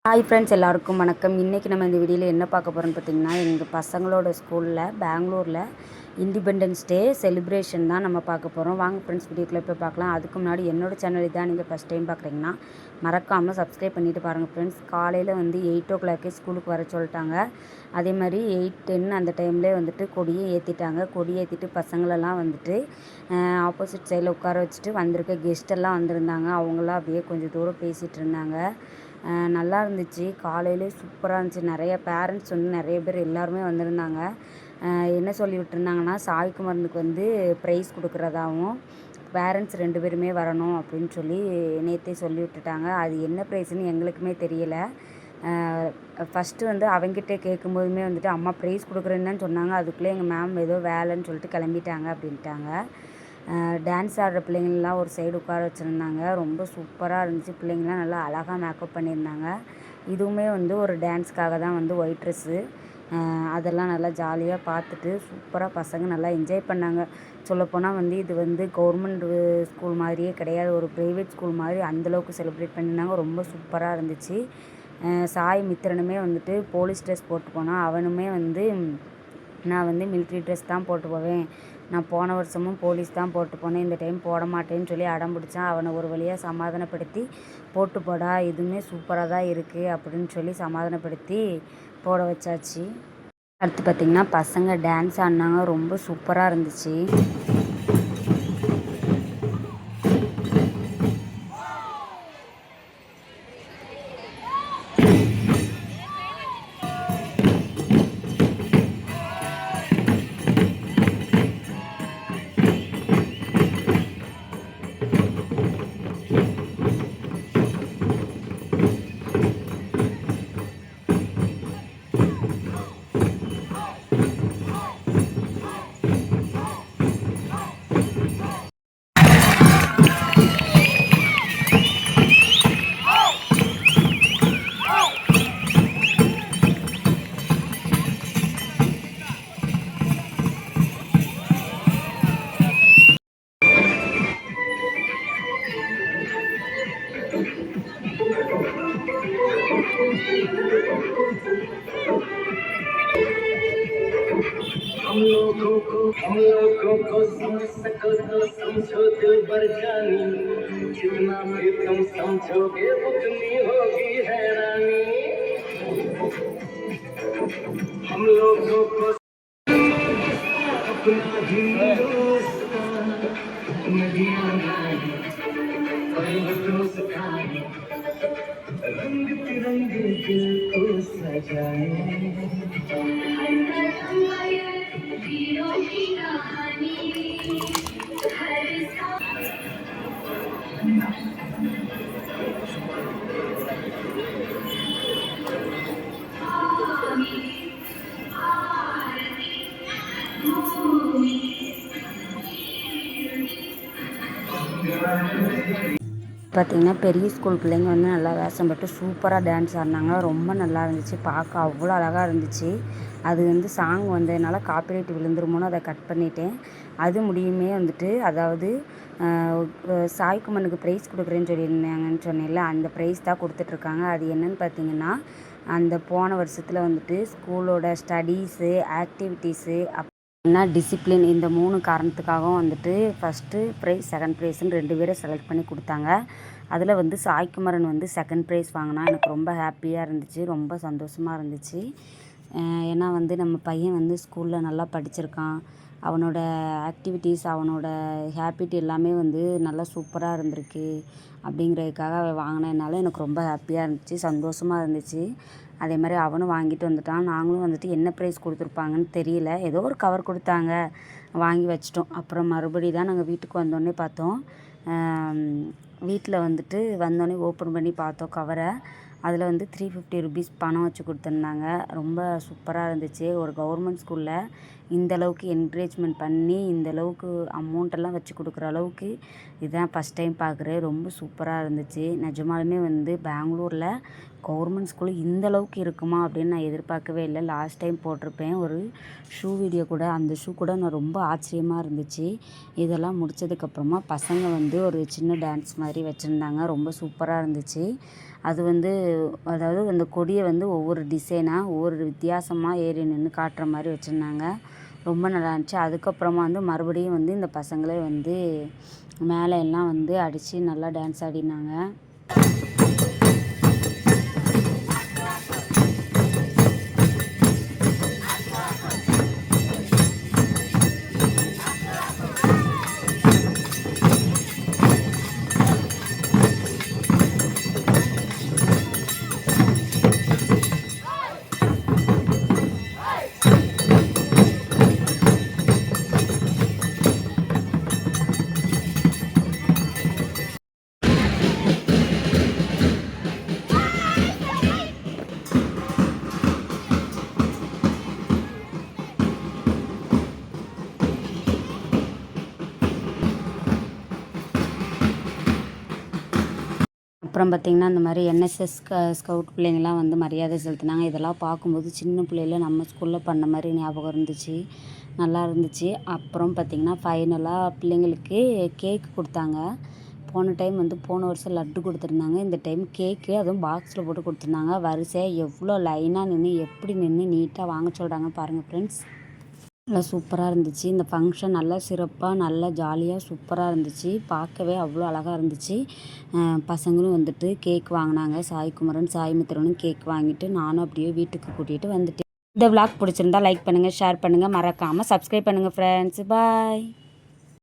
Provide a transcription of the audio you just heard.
Hi friends, எல்லாருக்கும் வணக்கம். இன்றைக்கி நம்ம இந்த வீடியோவில் என்ன பார்க்க போகிறோன்னு பார்த்தீங்கன்னா, எங்கள் பசங்களோட ஸ்கூலில் பெங்களூரில் இண்டிபெண்டன்ஸ் டே செலிப்ரேஷன் தான் நம்ம பார்க்க போகிறோம். வாங்க ஃப்ரெண்ட்ஸ், வீடியோக்குள்ளே போய் பார்க்கலாம். அதுக்கு முன்னாடி என்னோடய சேனல் இதான் நீங்கள் ஃபஸ்ட் டைம் பார்க்குறீங்கன்னா மறக்காமல் சப்ஸ்கிரைப் பண்ணிவிட்டு பாருங்கள் ஃப்ரெண்ட்ஸ். காலையில் 8 ஸ்கூலுக்கு வர சொல்லிட்டாங்க. அதே மாதிரி 8:10 அந்த டைம்லேயே கொடியை ஏற்றிட்டாங்க. கொடி ஏற்றிட்டு பசங்களெல்லாம் ஆப்போசிட் சைடில் உட்கார வச்சுட்டு வந்திருக்க கெஸ்ட்டெல்லாம் வந்திருந்தாங்க. அவங்களாம் அப்படியே கொஞ்சம் தூரம் பேசிகிட்டு இருந்தாங்க. நல்லா இருந்துச்சு. காலையிலே சூப்பராக இருந்துச்சு. நிறைய பேரண்ட்ஸ் நிறைய பேர் எல்லாருமே வந்திருந்தாங்க. என்ன சொல்லி விட்டுருந்தாங்கன்னா, சாய்குமரனுக்கு ப்ரைஸ் கொடுக்குறதாகவும் பேரண்ட்ஸ் 2 பேருமே வரணும் அப்படின்னு சொல்லி நேற்றே சொல்லி விட்டுட்டாங்க. அது என்ன ப்ரைஸ்ன்னு எங்களுக்குமே தெரியல. ஃபஸ்ட்டு அவங்ககிட்ட கேட்கும்போதுமே அம்மா ப்ரைஸ் கொடுக்குறேன்னு தான் சொன்னாங்க. அதுக்குள்ளே எங்கள் மேம் ஏதோ வேலைன்னு சொல்லிட்டு கிளம்பிட்டாங்க அப்படின்ட்டாங்க. டான்ஸ் ஆடுற பிள்ளைங்கள்லாம் ஒரு சைடு உட்கார வச்சுருந்தாங்க. ரொம்ப சூப்பராக இருந்துச்சு. பிள்ளைங்கள்லாம் நல்லா அழகாக மேக்கப் பண்ணியிருந்தாங்க. இதுவுமே ஒரு டான்ஸ்க்காக தான் ஒயிட் ட்ரெஸ்ஸு. அதெல்லாம் நல்லா ஜாலியாக பார்த்துட்டு சூப்பராக பசங்க நல்லா என்ஜாய் பண்ணாங்க. சொல்லப்போனால் இது கவர்மெண்ட் ஸ்கூல் மாதிரியே கிடையாது. ஒரு ப்ரைவேட் ஸ்கூல் மாதிரி அந்தளவுக்கு செலிப்ரேட் பண்ணியிருந்தாங்க. ரொம்ப சூப்பராக இருந்துச்சு. சாய் மித்திரனுமே போலீஸ் ட்ரெஸ் போட்டு போனான். அவனுமே நான் மிலிட்ரி ட்ரெஸ் தான் போட்டு போவேன், நான் போன வருஷமும் போலீஸ் தான் போட்டு போனேன், இந்த டைம் போட மாட்டேன்னு சொல்லி அடம் பிடிச்சான். அவனை ஒரு வழியாக சமாதானப்படுத்தி போட்டு போடா, இதுவுமே சூப்பராக தான் இருக்குது அப்படின்னு சொல்லி சமாதானப்படுத்தி போட வச்சாச்சு. அடுத்து பார்த்திங்கன்னா பசங்க டான்ஸ் ஆடினாங்க. ரொம்ப சூப்பராக இருந்துச்சு. हम लोगों को समझ सको तो समझो दिल भर जानी, जितना भी तुम समझोगे उतनी होगी हैरानी। हम लोगों को अपना हिंदुस्तान नदियाँ पर्वतों सिखाए, रंग तिरंगे दिल को सजाए। பார்த்திங்கன்னா பெரிய ஸ்கூல் பிள்ளைங்க நல்லா வேஷம் போட்டு சூப்பராக டான்ஸ் ஆடினாங்க. ரொம்ப நல்லா இருந்துச்சு. பார்க்க அவ்வளோ அழகாக இருந்துச்சு. அது சாங் வந்ததுனால காப்பிரைட் விழுந்துருமோன்னு அதை கட் பண்ணிட்டேன். அது முடியுமே அதாவது சாய்குமரனுக்கு ப்ரைஸ் கொடுக்குறேன்னு சொல்லியிருந்தாங்கன்னு சொன்னேன்ல, அந்த ப்ரைஸ் தான் கொடுத்துட்ருக்காங்க. அது என்னன்னு பார்த்தீங்கன்னா, அந்த போன வருஷத்தில் ஸ்கூலோட ஸ்டடீஸு, ஆக்டிவிட்டீஸு, டிசிப்ளின், இந்த 3 காரணத்துக்காகவும் ஃபஸ்ட்டு ப்ரைஸ், செகண்ட் ப்ரைஸ்ன்னு 2 பேரை செலக்ட் பண்ணி கொடுத்தாங்க. அதில் சாய்குமரன் செகண்ட் ப்ரைஸ் வாங்கினா. எனக்கு ரொம்ப ஹாப்பியாக இருந்துச்சு, ரொம்ப சந்தோஷமாக இருந்துச்சு. ஏன்னா நம்ம பையன் ஸ்கூலில் நல்லா படிச்சிருக்கான். அவனோட ஆக்டிவிட்டீஸ், அவனோட ஹேபிட் எல்லாமே நல்லா சூப்பராக இருந்திருக்கு. அப்படிங்கிறதுக்காக வாங்கினதுனால எனக்கு ரொம்ப ஹாப்பியாக இருந்துச்சு, சந்தோஷமாக இருந்துச்சு. அதே மாதிரி அவனும் வாங்கிட்டு வந்துட்டான். நாங்களும் என்ன ப்ரைஸ் கொடுத்துருப்பாங்கன்னு தெரியல, ஏதோ ஒரு கவர் கொடுத்தாங்க, வாங்கி வச்சிட்டோம். அப்புறம் மறுபடி தான் நாங்கள் வீட்டுக்கு வந்தோடனே பார்த்தோம். வீட்டில் வந்தோடனே ஓப்பன் பண்ணி பார்த்தோம் கவரை. அதில் 350 ருபீஸ் பணம் வச்சு கொடுத்துருந்தாங்க. ரொம்ப சூப்பராக இருந்துச்சு. ஒரு கவர்மெண்ட் ஸ்கூலில் இந்த அளவுக்கு என்கரேஜ்மெண்ட் பண்ணி இந்த அளவுக்கு அமௌண்ட்டெல்லாம் வச்சு கொடுக்குற அளவுக்கு இதுதான் ஃபஸ்ட் டைம் பார்க்குறேன். ரொம்ப சூப்பராக இருந்துச்சு. நிஜமாலுமே வந்து பெங்களூரில் கவர்மெண்ட் ஸ்கூல் இந்த அளவுக்கு இருக்குமா அப்படின்னு நான் எதிர்பார்க்கவே இல்லை. லாஸ்ட் டைம் போட்டிருப்பேன் ஒரு ஷூ வீடியோ கூட, அந்த ஷூ கூட நான் ரொம்ப ஆச்சரியமாக இருந்துச்சு. இதெல்லாம் முடித்ததுக்கப்புறமா பசங்க வந்து ஒரு சின்ன டான்ஸ் மாதிரி வச்சுருந்தாங்க. ரொம்ப சூப்பராக இருந்துச்சு. அது வந்து அதாவது அந்த கொடியை வந்து ஒவ்வொரு டிசைனாக ஒவ்வொரு வித்தியாசமாக ஏறி நின்று காட்டுற மாதிரி வச்சுருந்தாங்க. ரொம்ப நல்லா இருந்துச்சு. அதுக்கப்புறமா வந்து மறுபடியும் வந்து இந்த பசங்களே வந்து மேலே எல்லாம் வந்து அடித்து நல்லா டான்ஸ் ஆடினாங்க. அப்புறம் பார்த்திங்கன்னா இந்த மாதிரி என்எஸ்எஸ் ஸ்கவுட் பிள்ளைங்கள்லாம் வந்து மரியாதை செலுத்தினாங்க. இதெல்லாம் பார்க்கும்போது சின்ன பிள்ளையில நம்ம ஸ்கூலில் பண்ண மாதிரி ஞாபகம் இருந்துச்சு. நல்லா இருந்துச்சு. அப்புறம் பார்த்திங்கன்னா ஃபைனலாக பிள்ளைங்களுக்கு கேக் கொடுத்தாங்க. போன வருஷம் லட்டு கொடுத்துருந்தாங்க. இந்த டைம் கேக்கு அதுவும் பாக்ஸில் போட்டு கொடுத்துருந்தாங்க. வரிசையாக எவ்வளோ லைனாக நின்று எப்படி நின்று நீட்டாக வாங்க சொல்கிறாங்க பாருங்கள் ஃப்ரெண்ட்ஸ். நல்லா சூப்பராக இருந்துச்சு. இந்த ஃபங்க்ஷன் நல்லா சிறப்பாக நல்லா ஜாலியாக சூப்பராக இருந்துச்சு. பார்க்கவே அவ்வளோ அழகாக இருந்துச்சு. பசங்களும் வந்துட்டு கேக் வாங்கினாங்க. சாய்குமரன் சாய்மித்திரனும் கேக் வாங்கிட்டு நானும் அப்படியே வீட்டுக்கு கூட்டிகிட்டு வந்துட்டேன். இந்த விளாக் பிடிச்சிருந்தா லைக் பண்ணுங்கள், ஷேர் பண்ணுங்கள், மறக்காமல் சப்ஸ்கிரைப் பண்ணுங்கள் ஃப்ரெண்ட்ஸ். பாய்.